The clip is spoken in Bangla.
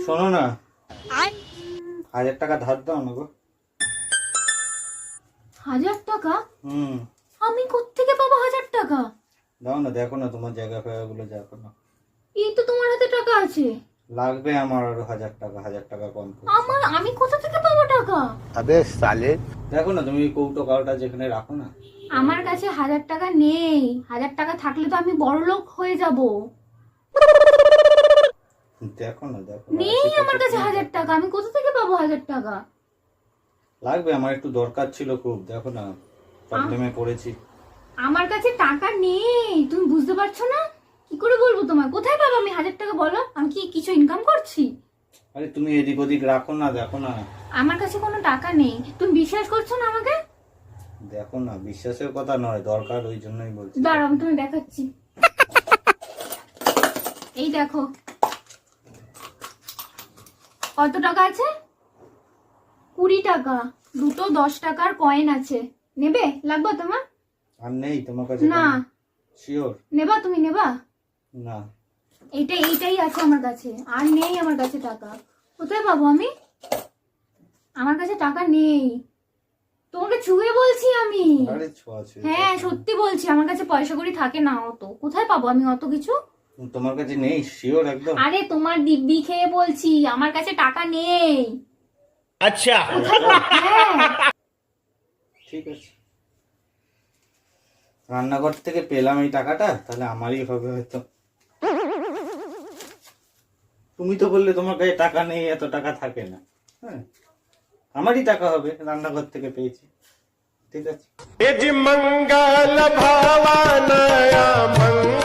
শোনো না, 1000 টাকা ধার দাও না গো। 1000 টাকা? হুম, আমি কোত্থেকে পাবো 1000 টাকা? দাও না, দেখো না তোমার জায়গা ফায়গাগুলো দেখো না। এই তো তোমার হাতে টাকা আছে। লাগবে আমার আরো 1000 টাকা, 1000 টাকা কম পড়ছে। আমি কোথা থেকে পাবো টাকা? अबे साले দেখো না তুমি কৌটো কাউটা যেখানে রাখো না। আমার কাছে 1000 টাকা নেই। 1000 টাকা থাকলে তো আমি বড়লোক হয়ে যাব। দেখো না, দেখো নেই আমার কাছে 1000 টাকা। আমি কোথা থেকে পাবো 1000 টাকা? লাগবে, আমার একটু দরকার ছিল খুব, দেখো না প্রবলেমে পড়েছি। আমার কাছে টাকা নেই, তুমি বুঝতে পারছো না? কি করে বলবো তোমায়? কোথায় পাবো আমি 1000 টাকা বলো? আমি কি কিছু ইনকাম করছি? আরে তুমি এদিক ওদিক রাখো না, দেখো না। আমার কাছে কোনো টাকা নেই। তুমি বিশ্বাস করছো না আমাকে? দেখো না, বিশ্বাসের কথা নয়, দরকার, ওই জন্যই বলছি। দাঁড়াও আমি তুমি দেখাচ্ছি। এই দেখো কত টাকা আছে। 20 টাকা। দুটো 10 টাকার কয়েন আছে। নেবে? লাগবে তোমার? আর নেই তোমার কাছে? না। শিওর? নেবা? তুমি নেবা? না। এইটাই আছে আমার কাছে, আর নেই আমার কাছে টাকা। কোথায় পাবো আমি? আমার কাছে টাকা নেই, তোমাকে ছুঁয়ে বলছি আমি। আরে ছোঁয়া ছুঁয়ে। হ্যাঁ সত্যি বলছি, আমার কাছে পয়সা কড়ি থাকে না অত। কোথায় পাবো আমি অত কিছু? তোমার কাছে নেই? শিওর একদম? আরে তোমার দিব্যি খেয়ে বলছি, আমার কাছে টাকা নেই। अच्छा কোথায় পাবো? হ্যাঁ ঠিক আছে, রান্নাঘর থেকে পেলাম এই টাকাটা, তাহলে আমারই হবে হয়তো। তুমি তো বললে তোমার কাছে টাকা নেই, এত টাকা থাকে না। হ্যাঁ, আমারই টাকা হবে, রান্নাঘর থেকে পেয়েছি। ঠিক আছে। मंगल भवन मंगल